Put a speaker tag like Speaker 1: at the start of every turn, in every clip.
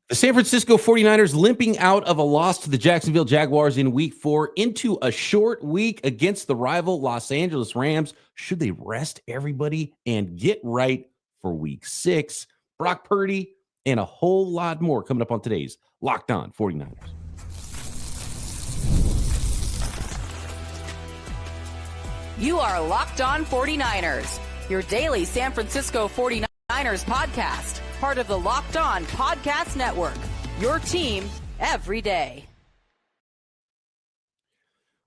Speaker 1: The San Francisco 49ers limping out of a loss to the Jacksonville Jaguars in week 4 into a short week against the rival Los Angeles Rams. Should they rest everybody and get right for week 6? Brock Purdy and a whole lot more coming up on today's Locked On 49ers.
Speaker 2: You are Locked On 49ers, your daily San Francisco 49ers podcast, part of the Locked On Podcast Network, your team every day.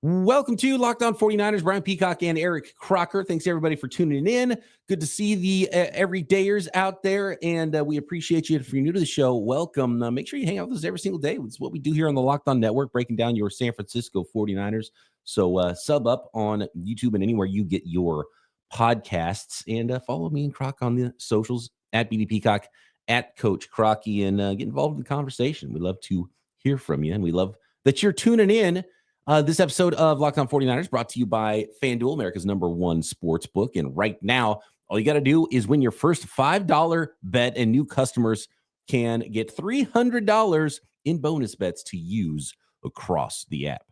Speaker 1: Welcome to Locked On 49ers. Brian Peacock and Eric Crocker. Thanks, everybody, for tuning in. Good to see the everydayers out there, and we appreciate you. If you're new to the show, welcome. Make sure you hang out with us every single day. It's what we do here on the Locked On Network, breaking down your San Francisco 49ers. So sub up on YouTube and anywhere you get your podcasts, and follow me and Croc on the socials, at BD Peacock, at Coach Crocky, and get involved in the conversation. We love to hear from you, and we love that you're tuning in. This episode of Locked On 49ers brought to you by FanDuel, America's #1 sports book. And right now, all you got to do is win your first $5 bet, and new customers can get $300 in bonus bets to use across the app.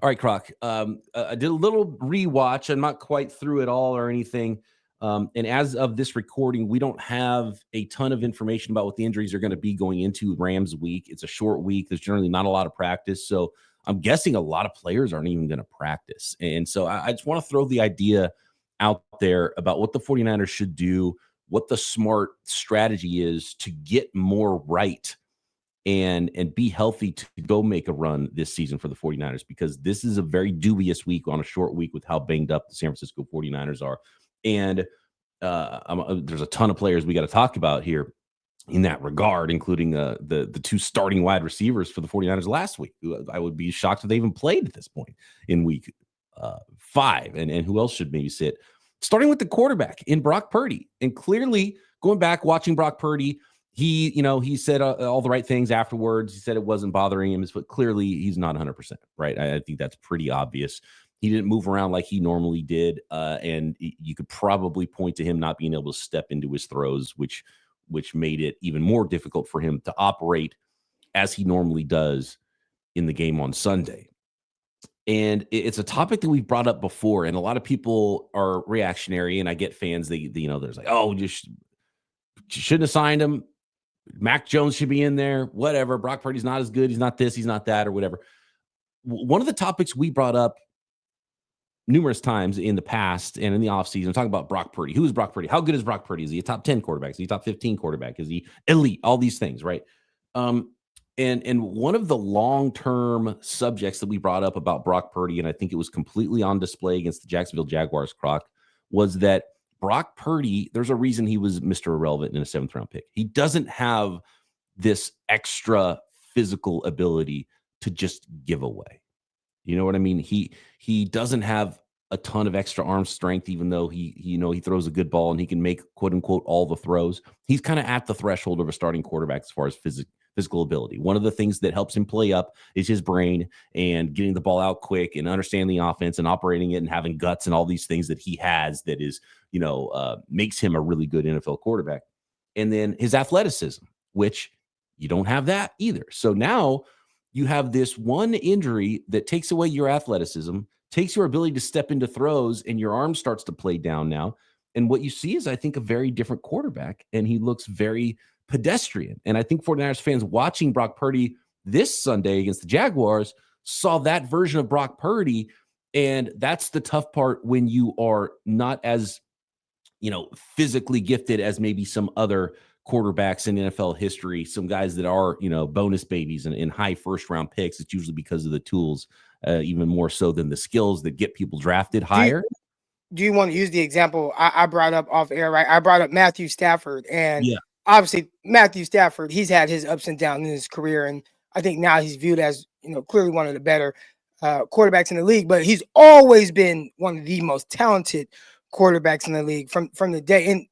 Speaker 1: All right, Croc. I did a little rewatch. I'm not quite through it all or anything. And as of this recording, we don't have a ton of information about what the injuries are going to be going into Rams week. It's a short week. There's generally not a lot of practice. So I'm guessing a lot of players aren't even going to practice. And so I just want to throw the idea out there about what the 49ers should do, what the smart strategy is to get more right and be healthy to go make a run this season for the 49ers, because this is a very dubious week on a short week with how banged up the San Francisco 49ers are. And there's a ton of players we got to talk about here in that regard, including the two starting wide receivers for the 49ers last week. I would be shocked if they even played at this point in week 5. And who else should maybe sit? Starting with the quarterback in Brock Purdy. And clearly, going back, watching Brock Purdy, he said all the right things afterwards. He said it wasn't bothering him, but clearly he's not 100%, right? I think that's pretty obvious. He didn't move around like he normally did, and you could probably point to him not being able to step into his throws, which made it even more difficult for him to operate as he normally does in the game on Sunday. And it's a topic that we've brought up before, and a lot of people are reactionary, and I get fans, there's like, oh, you shouldn't have signed him. Mac Jones should be in there, whatever. Brock Purdy's not as good. He's not this, he's not that, or whatever. One of the topics we brought up numerous times in the past and in the offseason, talking about Brock Purdy. Who is Brock Purdy? How good is Brock Purdy? Is he a top 10 quarterback? Is he a top 15 quarterback? Is he elite? All these things, right? And one of the long-term subjects that we brought up about Brock Purdy, and I think it was completely on display against the Jacksonville Jaguars, Croc, was that Brock Purdy, there's a reason he was Mr. Irrelevant in a 7th-round pick. He doesn't have this extra physical ability to just give away. You know what I mean? He doesn't have a ton of extra arm strength, even though he throws a good ball and he can make, quote unquote, all the throws. He's kind of at the threshold of a starting quarterback as far as physical ability. One of the things that helps him play up is his brain and getting the ball out quick and understanding the offense and operating it and having guts and all these things that he has that is, makes him a really good NFL quarterback. And then his athleticism, which you don't have that either. So now you have this one injury that takes away your athleticism, takes your ability to step into throws, and your arm starts to play down now. And what you see is, I think, a very different quarterback, and he looks very pedestrian. And I think 49ers fans watching Brock Purdy this Sunday against the Jaguars saw that version of Brock Purdy, and that's the tough part when you are not as, physically gifted as maybe some other quarterbacks in NFL history, some guys that are, bonus babies and in high first-round picks. It's usually because of the tools, even more so than the skills that get people drafted higher.
Speaker 3: Do you want to use the example I brought up off air, right? I brought up Matthew Stafford, and obviously Matthew Stafford, he's had his ups and downs in his career, and I think now he's viewed as, clearly one of the better quarterbacks in the league, but he's always been one of the most talented quarterbacks in the league from the day. And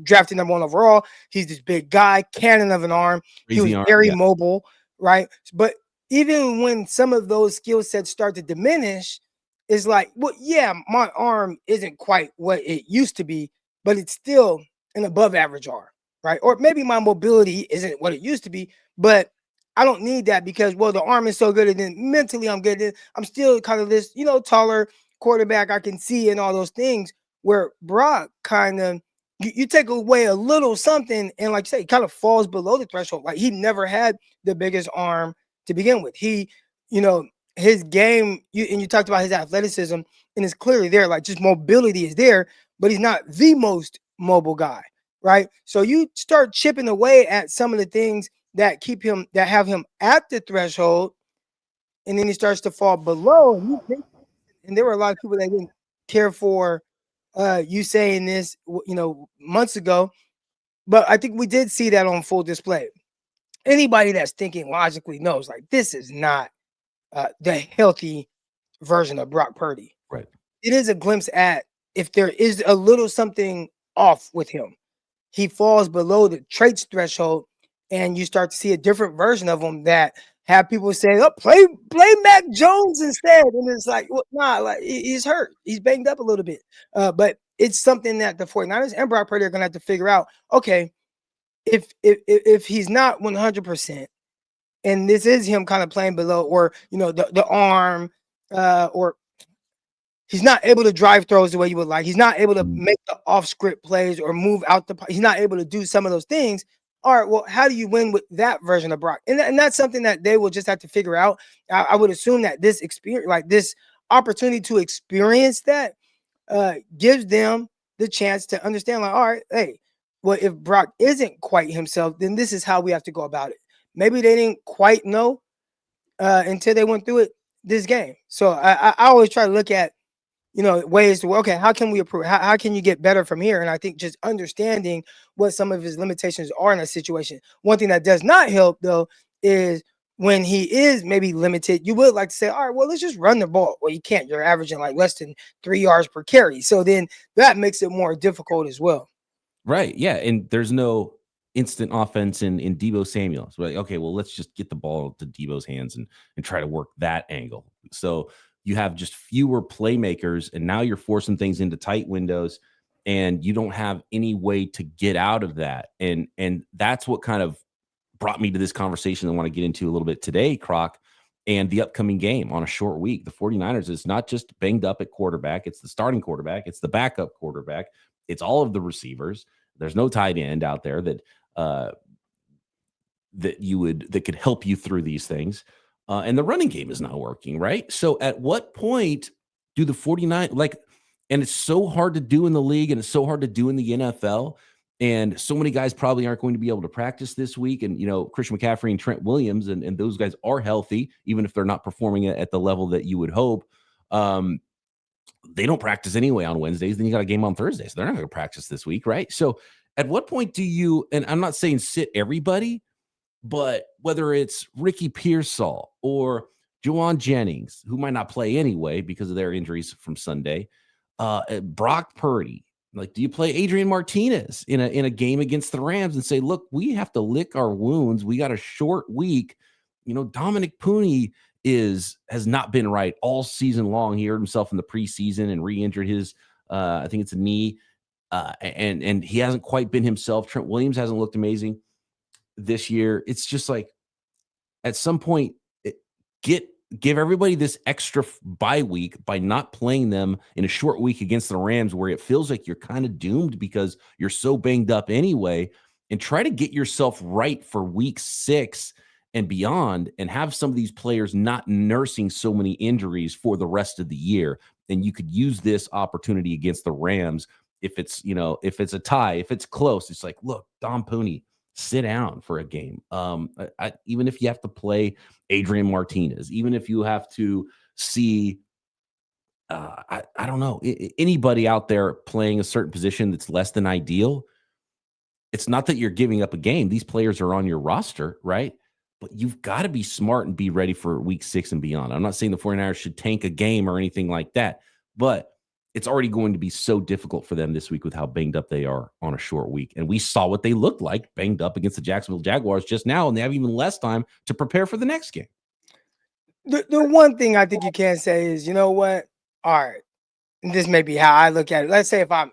Speaker 3: drafted #1 overall, he's this big guy, cannon of an arm. He was very mobile, right? But even when some of those skill sets start to diminish, it's like, well, yeah, my arm isn't quite what it used to be, but it's still an above average arm, right? Or maybe my mobility isn't what it used to be, but I don't need that because, well, the arm is so good, and then mentally I'm good. I'm still kind of this, taller quarterback I can see and all those things, where Brock kind of, you take away a little something, and like you say, he kind of falls below the threshold. Like, he never had the biggest arm to begin with. He, his game, and you talked about his athleticism, and it's clearly there. Like, just mobility is there, but he's not the most mobile guy, right? So you start chipping away at some of the things that have him at the threshold, and then he starts to fall below. And there were a lot of people that didn't care for you saying this, months ago, but I think we did see that on full display. Anybody that's thinking logically knows, like, this is not the healthy version of Brock Purdy.
Speaker 1: Right.
Speaker 3: It is a glimpse at, if there is a little something off with him, he falls below the traits threshold, and you start to see a different version of him that have people say, "Oh, play Mac Jones instead," and it's like, well, nah, like, he's hurt, he's banged up a little bit, but it's something that the 49ers and Brock Purdy are gonna have to figure out. Okay, if he's not 100%, and this is him kind of playing below, or the arm, or he's not able to drive throws the way you would like, he's not able to make the off script plays or move out he's not able to do some of those things. All right, well, how do you win with that version of Brock? And that's something that they will just have to figure out. I would assume that this experience, like this opportunity to experience that, gives them the chance to understand, like, all right, hey, well, if Brock isn't quite himself, then this is how we have to go about it. Maybe they didn't quite know until they went through it this game. So I always try to look at, ways to, okay, how can we improve? How can you get better from here? And I think just understanding what some of his limitations are in a situation. One thing that does not help, though, is when he is maybe limited, you would like to say, all right, well, let's just run the ball. Well, you can't. You're averaging like less than 3 yards per carry. So then that makes it more difficult as well.
Speaker 1: Right. Yeah. And there's no instant offense in Deebo Samuel. So, like, okay, well, let's just get the ball to Deebo's hands and try to work that angle. So you have just fewer playmakers, and now you're forcing things into tight windows, and you don't have any way to get out of that. And that's what kind of brought me to this conversation I want to get into a little bit today, Croc, and the upcoming game on a short week. The 49ers is not just banged up at quarterback. It's the starting quarterback. It's the backup quarterback. It's all of the receivers. There's no tight end out there that could help you through these things. And the running game is not working, right? So at what point do the 49, and it's so hard to do in the league, and it's so hard to do in the NFL, and so many guys probably aren't going to be able to practice this week. And, Christian McCaffrey and Trent Williams, and those guys are healthy, even if they're not performing at the level that you would hope. They don't practice anyway on Wednesdays. Then you got a game on Thursday, so they're not going to practice this week, right? So at what point do you, and I'm not saying sit everybody, but whether it's Ricky Pearsall or Juwan Jennings, who might not play anyway because of their injuries from Sunday, Brock Purdy, like, do you play Adrian Martinez in a game against the Rams and say, look, we have to lick our wounds. We got a short week. Dominic Pooney has not been right all season long. He hurt himself in the preseason and re-injured his, I think it's a knee, and he hasn't quite been himself. Trent Williams hasn't looked amazing this year. It's just like, at some point, give everybody this extra bye week by not playing them in a short week against the Rams, where it feels like you're kind of doomed because you're so banged up anyway, and try to get yourself right for week 6 and beyond, and have some of these players not nursing so many injuries for the rest of the year. And you could use this opportunity against the Rams. If it's a tie, if it's close, it's like, look, Dom Pooney, sit down for a game. Even if you have to play Adrian Martinez, even if you have to see, I don't know, anybody out there playing a certain position that's less than ideal, it's not that you're giving up a game. These players are on your roster, right? But you've got to be smart and be ready for week 6 and beyond. I'm not saying the 49ers should tank a game or anything like that, but it's already going to be so difficult for them this week with how banged up they are on a short week. And we saw what they looked like banged up against the Jacksonville Jaguars just now, and they have even less time to prepare for the next game.
Speaker 3: The one thing I think you can say is, you know what? All right, and this may be how I look at it. Let's say if I'm,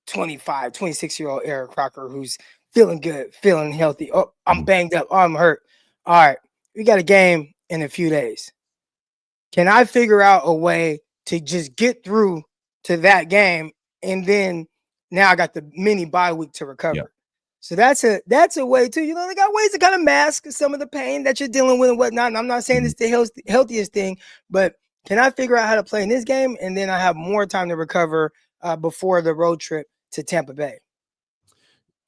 Speaker 3: 25, 26-year-old Eric Crocker who's feeling good, feeling healthy. Oh, I'm banged up. Oh, I'm hurt. All right, we got a game in a few days. Can I figure out a way to just get through to that game, and then now I got the mini bye week to recover? Yep. So that's a way too. You know, they got ways to kind of mask some of the pain that you're dealing with and whatnot. And I'm not saying it's the healthiest thing, but can I figure out how to play in this game, and then I have more time to recover before the road trip to Tampa Bay?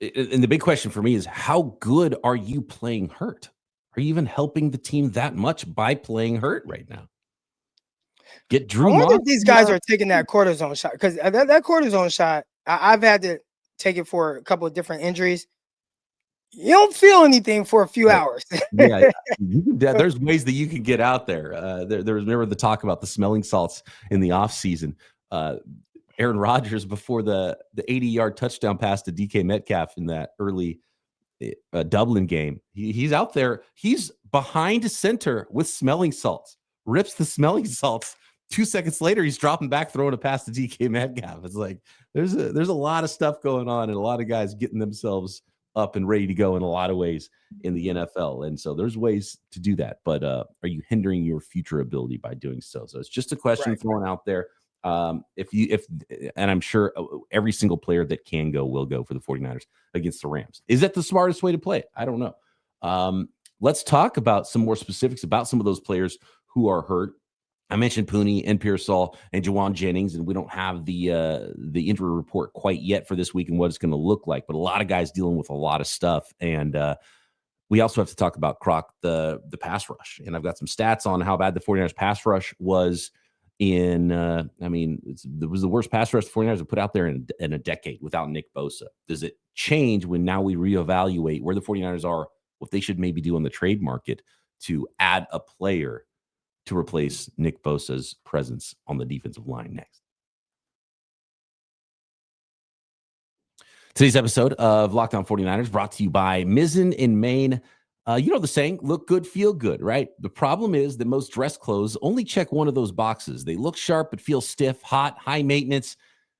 Speaker 1: And the big question for me is, how good are you playing hurt? Are you even helping the team that much by playing hurt right now? Get Drew.
Speaker 3: I wonder if these guys are taking that cortisone shot, because that cortisone shot, I've had to take it for a couple of different injuries. You don't feel anything for a few hours.
Speaker 1: Yeah, there's ways that you can get out there. There was, remember the talk about the smelling salts in the offseason. Aaron Rodgers, before the 80-yard touchdown pass to DK Metcalf in that early Dublin game, he's out there. He's behind center with smelling salts, rips the smelling salts. 2 seconds later, he's dropping back, throwing a pass to DK Metcalf. It's like there's a lot of stuff going on, and a lot of guys getting themselves up and ready to go in a lot of ways in the NFL. And so there's ways to do that. But are you hindering your future ability by doing so? So it's just a question thrown out there. And I'm sure every single player that can go will go for the 49ers against the Rams. Is that the smartest way to play it? I don't know. Let's talk about some more specifics about some of those players who are hurt. I mentioned Pooney and Pearsall and Jawan Jennings, and we don't have the injury report quite yet for this week and what it's going to look like, but a lot of guys dealing with a lot of stuff. And we also have to talk about Croc, the pass rush. And I've got some stats on how bad the 49ers pass rush was in, it was the worst pass rush the 49ers have put out there in a decade without Nick Bosa. Does it change when now we reevaluate where the 49ers are, what they should maybe do on the trade market to add a player to replace Nick Bosa's presence on the defensive line next? Today's episode of Locked On 49ers brought to you by Mizzen in Maine. You know the saying, look good, feel good, right? The problem is that most dress clothes only check one of those boxes. They look sharp, but feel stiff, hot, high maintenance.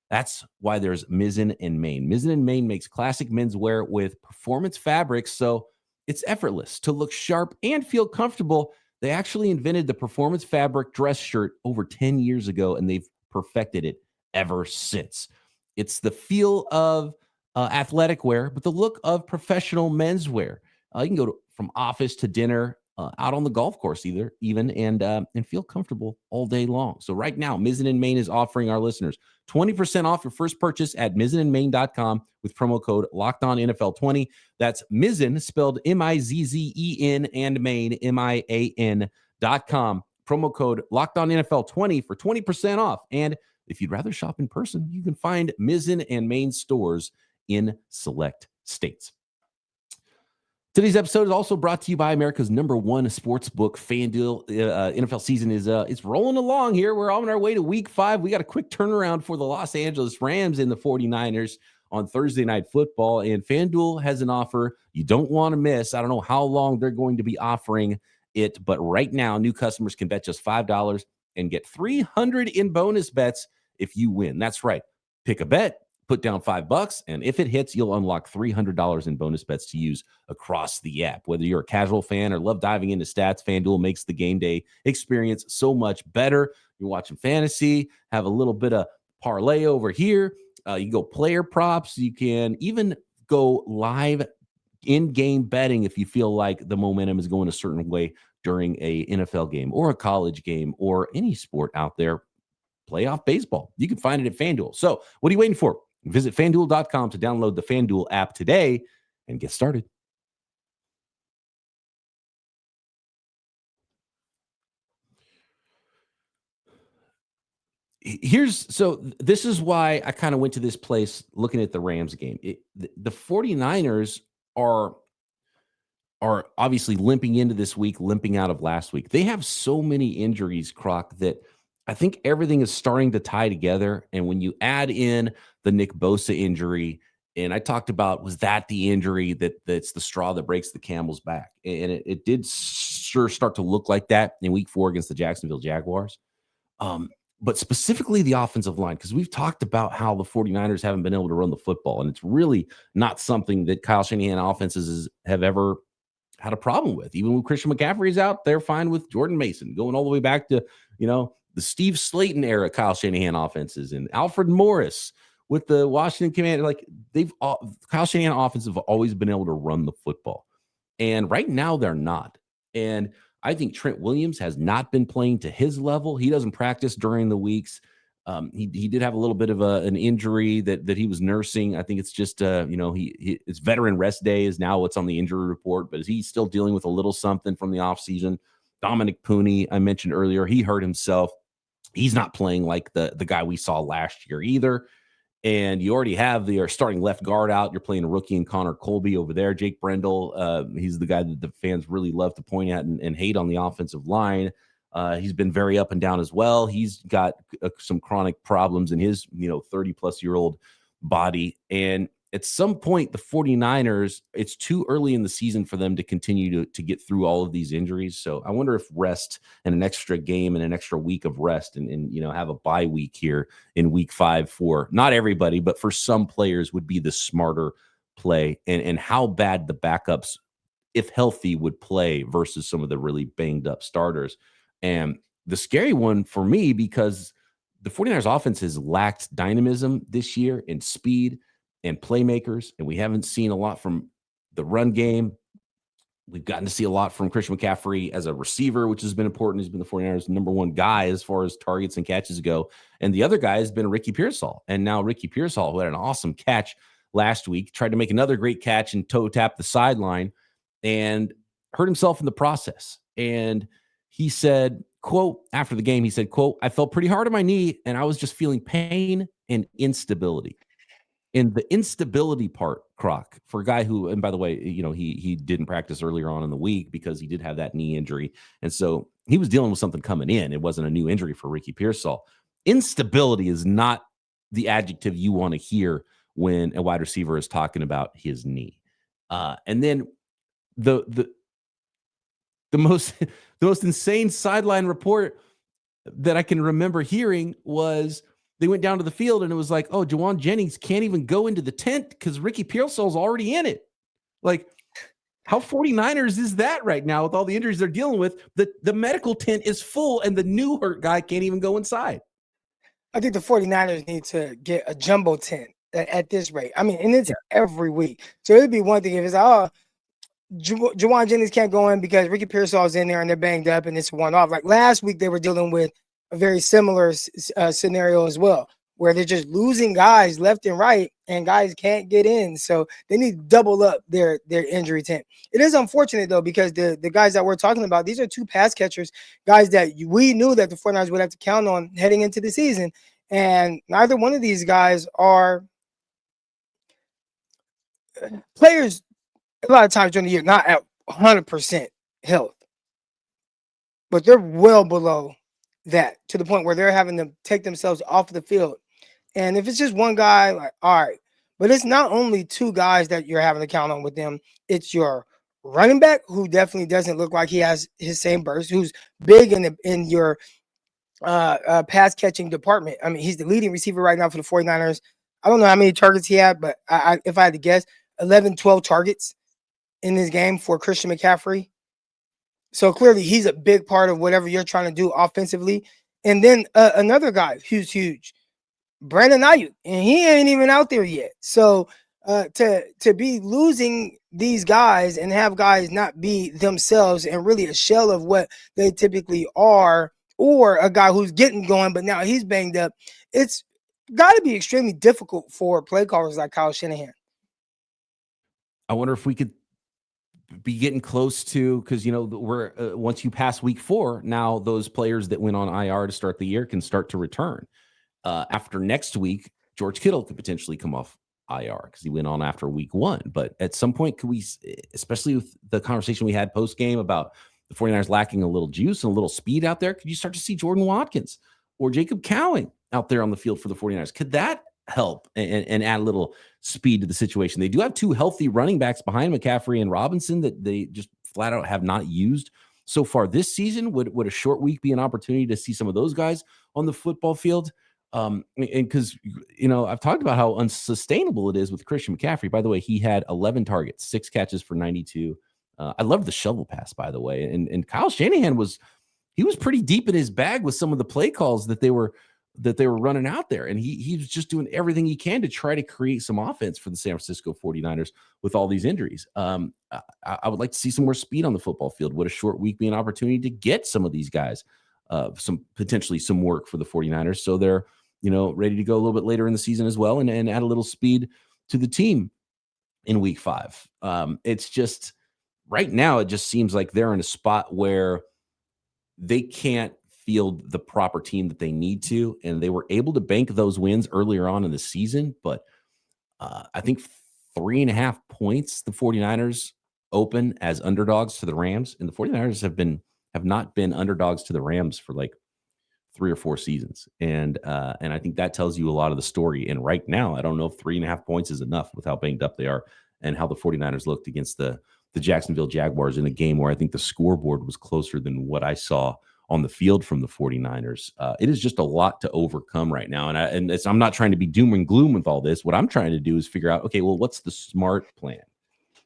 Speaker 1: That's why there's Mizzen in Maine. Mizzen in Maine makes classic menswear with performance fabrics, so it's effortless to look sharp and feel comfortable. They actually invented the performance fabric dress shirt over 10 years ago, and they've perfected it ever since. It's the feel of athletic wear, but the look of professional menswear. You can go from office to dinner, out on the golf course even, and feel comfortable all day long. So right now, Mizzen in Maine is offering our listeners 20% off your first purchase at mizzeninmaine.com with promo code LOCKEDONNFL20. That's Mizzen, spelled M-I-Z-Z-E-N, and Maine, M-I-A-N.com. Promo code LOCKEDONNFL20 for 20% off. And if you'd rather shop in person, you can find Mizzen and Maine stores in select states. Today's episode is also brought to you by America's #1 sports book, FanDuel. NFL season is it's rolling along here. We're on our way to week 5. We got a quick turnaround for the Los Angeles Rams and the 49ers on Thursday Night Football, and FanDuel has an offer you don't want to miss. I don't know how long they're going to be offering it, but right now, new customers can bet just $5 and get $300 in bonus bets if you win. That's right. Pick a bet, put down $5, and if it hits, you'll unlock $300 in bonus bets to use across the app. Whether you're a casual fan or love diving into stats, FanDuel makes the game day experience so much better. You're watching fantasy, have a little bit of parlay over here. You can go player props. You can even go live in-game betting if you feel like the momentum is going a certain way during a NFL game or a college game or any sport out there. Playoff baseball. You can find it at FanDuel. So what are you waiting for? Visit FanDuel.com to download the FanDuel app today and get started. This is why I kind of went to this place looking at the Rams game. The 49ers are obviously limping into this week, limping out of last week. They have so many injuries, Croc, that I think everything is starting to tie together. And when you add in the Nick Bosa injury, and I talked about, was that the injury that's the straw that breaks the camel's back? And it did sure start to look like that in week 4 against the Jacksonville Jaguars. but specifically the offensive line, because we've talked about how the 49ers haven't been able to run the football, and it's really not something that Kyle Shanahan offenses have ever had a problem with. Even when Christian McCaffrey is out, they're fine with Jordan Mason, going all the way back to, the Steve Slayton era Kyle Shanahan offenses and Alfred Morris with the Washington Commanders. Like, Kyle Shanahan offenses have always been able to run the football. And right now they're not. And I think Trent Williams has not been playing to his level. He doesn't practice during the weeks. He did have a little bit of an injury that he was nursing. I think it's just, it's veteran rest day is now what's on the injury report, but is he still dealing with a little something from the offseason? Dominic Pooney, I mentioned earlier, he hurt himself. He's not playing like the guy we saw last year either. And you already have your starting left guard out. You're playing a rookie in Connor Colby over there. Jake Brendel, he's the guy that the fans really love to point at and hate on the offensive line. He's been very up and down as well. He's got some chronic problems in his 30-plus-year-old body. And at some point, the 49ers, it's too early in the season for them to continue to get through all of these injuries. So I wonder if rest and an extra game and an extra week of rest and have a bye week here in week 5 for not everybody, but for some players would be the smarter play, and how bad the backups, if healthy, would play versus some of the really banged up starters. And the scary one for me, because the 49ers offense has lacked dynamism this year and speed and playmakers, and we haven't seen a lot from the run game. We've gotten to see a lot from Christian McCaffrey as a receiver, which has been important. He's been the 49ers' number one guy as far as targets and catches go. And the other guy has been Ricky Pearsall. And now Ricky Pearsall, who had an awesome catch last week, tried to make another great catch and toe tap the sideline and hurt himself in the process. And he said, quote, after the game, he said, quote, "I felt pretty hard on my knee and I was just feeling pain and instability." And the instability part, Croc, for a guy who, and by the way, he didn't practice earlier on in the week because he did have that knee injury. And so he was dealing with something coming in. It wasn't a new injury for Ricky Pearsall. Instability is not the adjective you want to hear when a wide receiver is talking about his knee. And then the most insane sideline report that I can remember hearing was they went down to the field and it was like, oh, Jawan Jennings can't even go into the tent because Ricky Pearsall's already in it. Like, how 49ers is that right now with all the injuries they're dealing with? The medical tent is full and the new hurt guy can't even go inside.
Speaker 3: I think the 49ers need to get a jumbo tent at this rate. I mean, and it's every week. So it'd be one thing if it's Jawan Jennings can't go in because Ricky Pearsall's in there and they're banged up and it's one-off. Like last week, they were dealing with a very similar scenario as well, where they're just losing guys left and right and guys can't get in. So they need to double up their injury tent. It is unfortunate, though, because the guys that we're talking about, these are two pass catchers, guys that we knew that the 49ers would have to count on heading into the season. And neither one of these guys are players a lot of times during the year, not at 100% health, but they're well below that, to the point where they're having to take themselves off the field. And if it's just one guy, like, all right, but it's not only two guys that you're having to count on with them. It's your running back, who definitely doesn't look like he has his same burst, who's big in your pass catching department. I mean, he's the leading receiver right now for the 49ers. I don't know how many targets he had, but if I had to guess, 11, 12 targets in this game for Christian McCaffrey. So clearly he's a big part of whatever you're trying to do offensively. And then another guy who's huge, Brandon Ayuk, and he ain't even out there yet. So to be losing these guys and have guys not be themselves and really a shell of what they typically are, or a guy who's getting going but now he's banged up, it's got to be extremely difficult for play callers like Kyle Shanahan.
Speaker 1: I wonder if we could be getting close to, because we're once you pass week 4, now those players that went on IR to start the year can start to return. After next week, George Kittle could potentially come off IR because he went on after week 1. But at some point, could we, especially with the conversation we had post game about the 49ers lacking a little juice and a little speed out there, could you start to see Jordan Watkins or Jacob Cowing out there on the field for the 49ers? Could that help and add a little speed to the situation? They do have 2 healthy running backs behind McCaffrey and Robinson that they just flat out have not used so far this season. Would a short week be an opportunity to see some of those guys on the football field. And because, I've talked about how unsustainable it is with Christian McCaffrey. By the way, he had 11 targets, 6 catches for 92. I love the shovel pass, by the way. And Kyle Shanahan was pretty deep in his bag with some of the play calls that they were running out there. And he was just doing everything he can to try to create some offense for the San Francisco 49ers with all these injuries. I would like to see some more speed on the football field. Would a short week be an opportunity to get some of these guys potentially some work for the 49ers so they're ready to go a little bit later in the season as well and add a little speed to the team in week 5. It's just right now it just seems like they're in a spot where they can't field the proper team that they need to, and they were able to bank those wins earlier on in the season, but I think 3.5 points the 49ers open as underdogs to the Rams, and the 49ers have not been underdogs to the Rams for like 3 or 4 seasons. And I think that tells you a lot of the story. And right now, I don't know if 3.5 points is enough with how banged up they are and how the 49ers looked against the Jacksonville Jaguars in a game where I think the scoreboard was closer than what I saw on the field from the 49ers. It is just a lot to overcome right now. And I'm not trying to be doom and gloom with all this. What I'm trying to do is figure out, okay, well, what's the smart plan,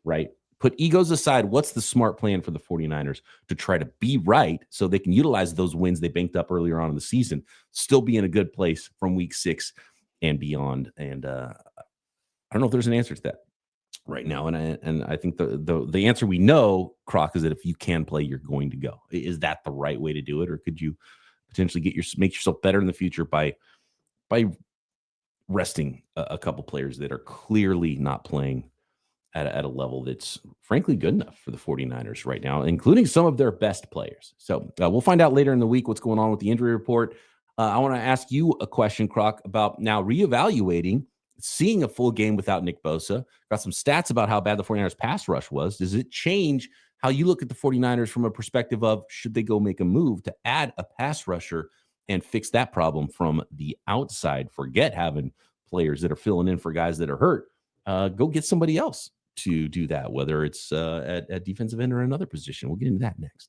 Speaker 1: right? Put egos aside. What's the smart plan for the 49ers to try to be right so they can utilize those wins they banked up earlier on in the season, still be in a good place from week 6 and beyond? And I don't know if there's an answer to that right now. And I think the answer we know, Croc, is that if you can play, you're going to go. Is that the right way to do it? Or could you potentially make yourself better in the future by resting a couple players that are clearly not playing at a level that's frankly good enough for the 49ers right now, including some of their best players? So we'll find out later in the week what's going on with the injury report. I want to ask you a question, Croc, about now reevaluating seeing a full game without Nick Bosa. Got some stats about how bad the 49ers pass rush was. Does it change how you look at the 49ers from a perspective of should they go make a move to add a pass rusher and fix that problem from the outside? Forget having players that are filling in for guys that are hurt. Go get somebody else to do that, whether it's at defensive end or another position. We'll get into that next.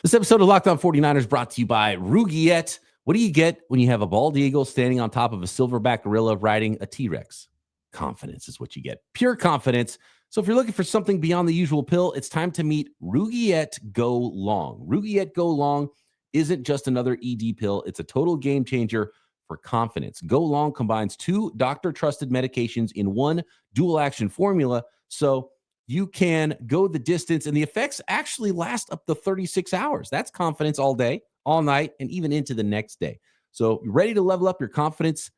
Speaker 1: This episode of Locked On 49ers brought to you by Rugiet. What do you get when you have a bald eagle standing on top of a silverback gorilla riding a T-Rex? Confidence is what you get. Pure confidence. So if you're looking for something beyond the usual pill, it's time to meet Rugiet Go Long. Rugiet Go Long isn't just another ED pill. It's a total game changer for confidence. Go Long combines 2 doctor-trusted medications in one dual-action formula, so you can go the distance, and the effects actually last up to 36 hours. That's confidence all day, all night, and even into the next day. So you're ready to level up your confidence?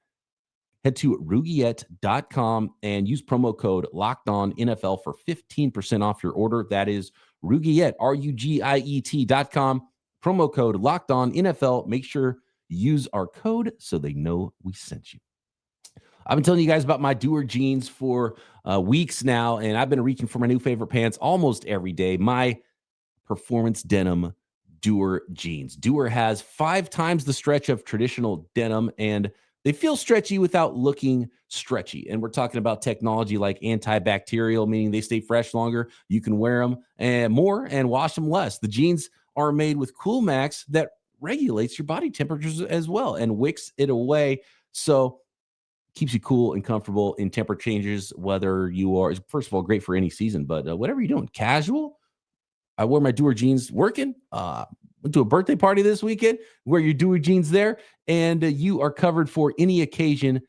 Speaker 1: Head to Rugiet.com and use promo code LOCKEDONNFL for 15% off your order. That is Rugiet, Rugiet.com. Promo code LOCKEDONNFL. Make sure you use our code so they know we sent you. I've been telling you guys about my Doer jeans for weeks now, and I've been reaching for my new favorite pants almost every day. My performance denim Doer jeans. Doer has 5 times the stretch of traditional denim, and they feel stretchy without looking stretchy. And we're talking about technology like antibacterial, meaning they stay fresh longer. You can wear them and more and wash them less. The jeans are made with Cool Max that regulates your body temperatures as well and wicks it away. So keeps you cool and comfortable in temperature changes, whether you are, first of all, great for any season, but whatever you're doing, casual. I wore my Doer jeans working. Went to a birthday party this weekend. Wear your Doer jeans there, and you are covered for any occasion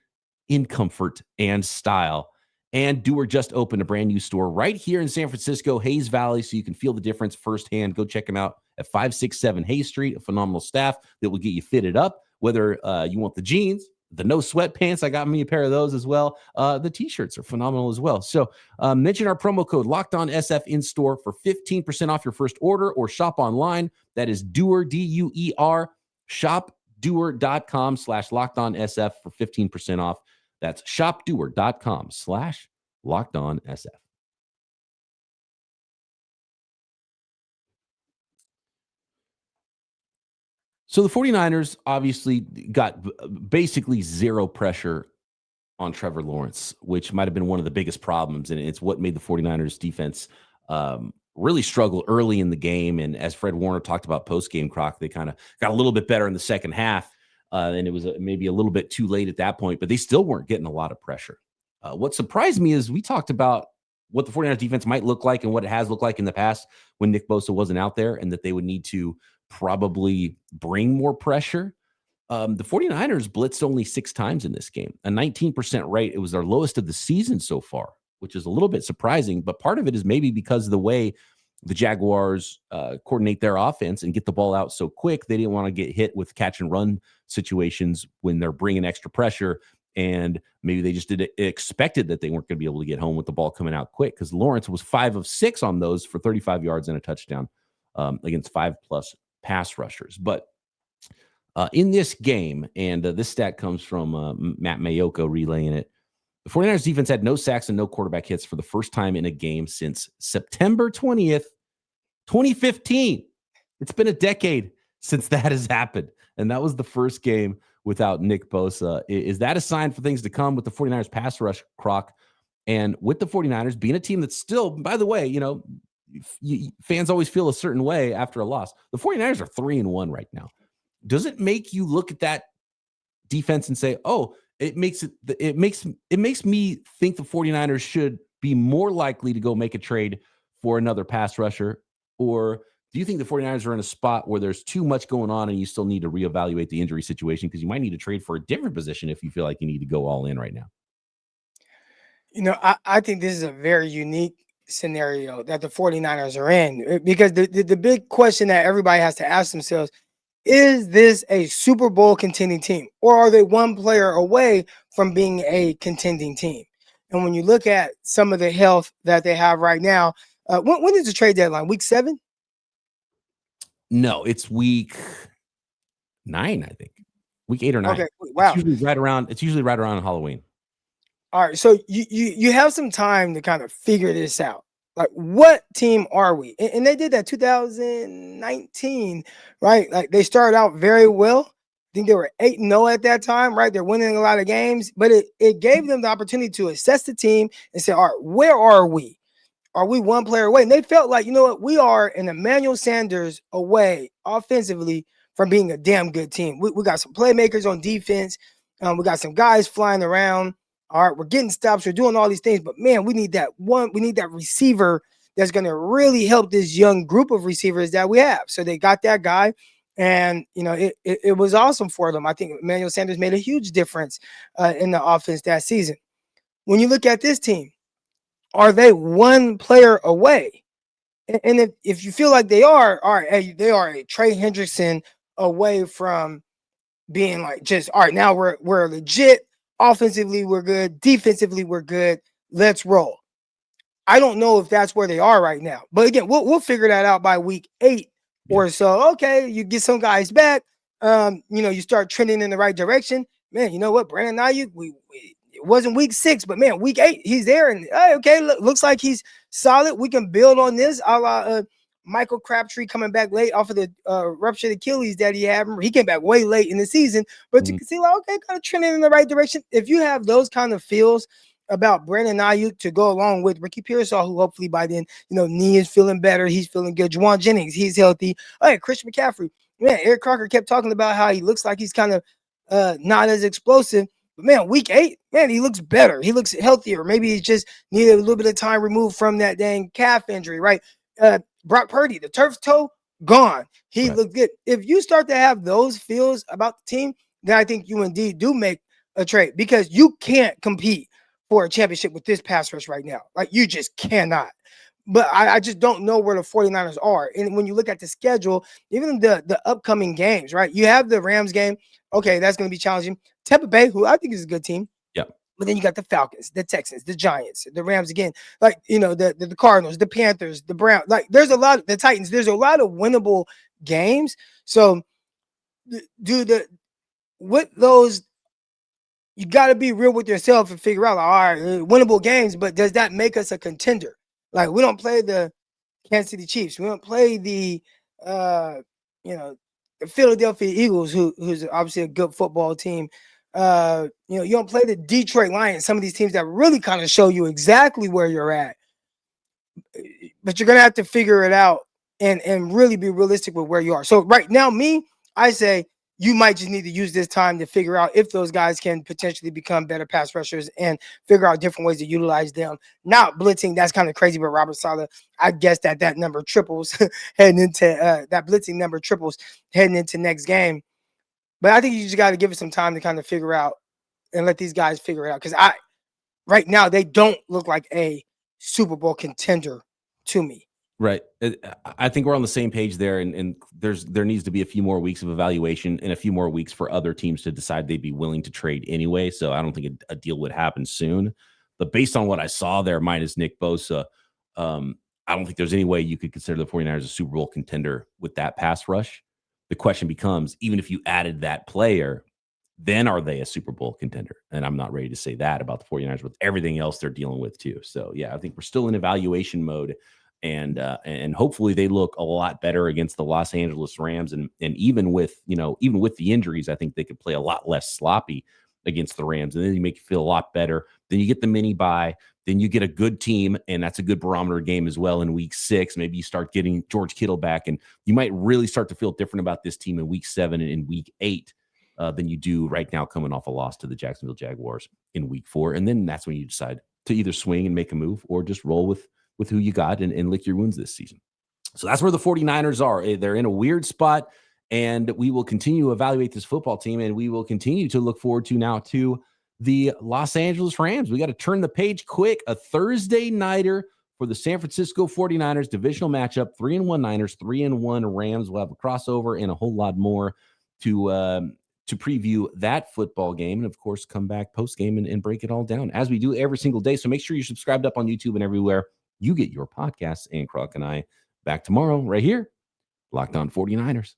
Speaker 1: in comfort and style. And Doer just opened a brand new store right here in San Francisco, Hayes Valley, so you can feel the difference firsthand. Go check them out at 567 Hayes Street, a phenomenal staff that will get you fitted up, whether you want the jeans, the no sweatpants. I got me a pair of those as well. The t-shirts are phenomenal as well. So mention our promo code LOCKEDONSF in store for 15% off your first order, or shop online. That is Doer, D-U-E-R, shopdoer.com/LockedOnSF for 15% off. That's shopdoer.com/LockedOnSF. So the 49ers obviously got basically zero pressure on Trevor Lawrence, which might have been one of the biggest problems. And it's what made the 49ers defense really struggled early in the game. And as Fred Warner talked about post-game, Croc, they kind of got a little bit better in the second half. And it was maybe a little bit too late at that point, but they still weren't getting a lot of pressure. What surprised me is we talked about what the 49ers defense might look like and what it has looked like in the past when Nick Bosa wasn't out there, and that they would need to probably bring more pressure. The 49ers blitzed only 6 times in this game, a 19% rate. It was their lowest of the season so far, which is a little bit surprising, but part of it is maybe because of the way the Jaguars coordinate their offense and get the ball out so quick. They didn't want to get hit with catch and run situations when they're bringing extra pressure. And maybe they just expected that they weren't going to be able to get home with the ball coming out quick, because Lawrence was 5 of 6 on those for 35 yards and a touchdown against 5+ pass rushers. But in this game, and this stat comes from Matt Mayoko relaying it, the 49ers defense had no sacks and no quarterback hits for the first time in a game since September 20th, 2015. It's been a decade since that has happened. And that was the first game without Nick Bosa. Is that a sign for things to come with the 49ers pass rush, Croc? And with the 49ers being a team that's still, by the way, fans always feel a certain way after a loss. The 49ers are 3-1 right now. Does it make you look at that defense and say, oh, it makes me think the 49ers should be more likely to go make a trade for another pass rusher? Or do you think the 49ers are in a spot where there's too much going on and you still need to reevaluate the injury situation, because you might need to trade for a different position if you feel like you need to go all in right now?
Speaker 3: I think this is a very unique scenario that the 49ers are in, because the big question that everybody has to ask themselves, is this a Super Bowl contending team, or are they one player away from being a contending team? And when you look at some of the health that they have right now, when is the trade deadline? Week 7?
Speaker 1: No, it's week 9, I think. Week 8 or 9.
Speaker 3: Okay, wow.
Speaker 1: It's usually right around Halloween.
Speaker 3: All right, so you have some time to kind of figure this out. Like, what team are we? And they did that 2019, right? Like, they started out very well. I think they were 8-0 at that time, right? They're winning a lot of games, but it gave them the opportunity to assess the team and say, all right, where are we? Are we one player away? And they felt like, you know what, we are an Emmanuel Sanders away offensively from being a damn good team. We got some playmakers on defense. We got some guys flying around. All right, we're getting stops. We're doing all these things, but man, we need that receiver that's going to really help this young group of receivers that we have. So they got that guy, and it was awesome for them. I think Emmanuel Sanders made a huge difference in the offense that season. When you look at this team, are they one player away? And if you feel like they are, all right, they are a Trey Hendrickson away from being like, just, all right, now we're legit. Offensively, we're good. Defensively, we're good. Let's roll. I don't know if that's where they are right now. But again, we'll figure that out by week 8 or so. Okay, you get some guys back. You start trending in the right direction. Man, you know what? Brandon Ayuk, it wasn't week 6, but man, week 8, he's there. And okay, looks like he's solid. We can build on this. A la Michael Crabtree coming back late off of the ruptured Achilles that he had. He came back way late in the season, but you can see, like, okay, kind of trending in the right direction. If you have those kind of feels about Brandon Ayuk to go along with Ricky Pearsall, who hopefully by then, knee is feeling better. He's feeling good. Juwan Jennings, he's healthy. All right, Christian McCaffrey. Man, Eric Crocker kept talking about how he looks like he's kind of not as explosive. But man, week 8, man, he looks better. He looks healthier. Maybe he just needed a little bit of time removed from that dang calf injury, right? Brock Purdy, the turf toe, gone. He looked good. If you start to have those feels about the team, then I think you indeed do make a trade, because you can't compete for a championship with this pass rush right now. Like, you just cannot. But I just don't know where the 49ers are. And when you look at the schedule, even the upcoming games, right? You have the Rams game. Okay, that's going to be challenging. Tampa Bay, who I think is a good team.
Speaker 1: Yeah.
Speaker 3: But then you got the Falcons, the Texans, the Giants, the Rams again, like, the Cardinals, the Panthers, the Browns. Like, there's a lot, the Titans. There's a lot of winnable games. So, with those, you got to be real with yourself and figure out, all right, winnable games, but does that make us a contender? Like, we don't play the Kansas City Chiefs. We don't play the Philadelphia Eagles, who's obviously a good football team. You don't play the Detroit Lions, some of these teams that really kind of show you exactly where you're at. but you're going to have to figure it out and really be realistic with where you are. So right now, I say you might just need to use this time to figure out if those guys can potentially become better pass rushers and figure out different ways to utilize them. Not blitzing, that's kind of crazy, but Robert Saleh, I guess that number triples heading into that blitzing number triples heading into next game. But I think you just got to give it some time to kind of figure out and let these guys figure it out. Because right now, they don't look like a Super Bowl contender to me.
Speaker 1: Right. I think we're on the same page there, and there needs to be a few more weeks of evaluation and a few more weeks for other teams to decide they'd be willing to trade anyway. So I don't think a deal would happen soon. But based on what I saw there, minus Nick Bosa, I don't think there's any way you could consider the 49ers a Super Bowl contender with that pass rush. The question becomes, even if you added that player, then are they a Super Bowl contender? And I'm not ready to say that about the 49ers with everything else they're dealing with too. So yeah, I think we're still in evaluation mode. And hopefully they look a lot better against the Los Angeles Rams. And even with the injuries, I think they could play a lot less sloppy against the Rams. And then you make you feel a lot better. Then you get the mini bye. Then you get a good team, and that's a good barometer game as well in week 6. Maybe you start getting George Kittle back, and you might really start to feel different about this team in week 7 and in week 8 than you do right now coming off a loss to the Jacksonville Jaguars in week 4. And then that's when you decide to either swing and make a move or just roll with who you got and lick your wounds this season. So that's where the 49ers are. They're in a weird spot, and we will continue to evaluate this football team, and we will continue to look forward to the Los Angeles Rams. We got to turn the page quick. A Thursday nighter for the San Francisco 49ers divisional matchup. 3-1 Niners, 3-1 Rams. We'll have a crossover and a whole lot more to preview that football game, and of course come back post game and break it all down as we do every single day. So make sure you're subscribed up on YouTube and everywhere you get your podcasts. And Croc and I back tomorrow right here, Locked On 49ers.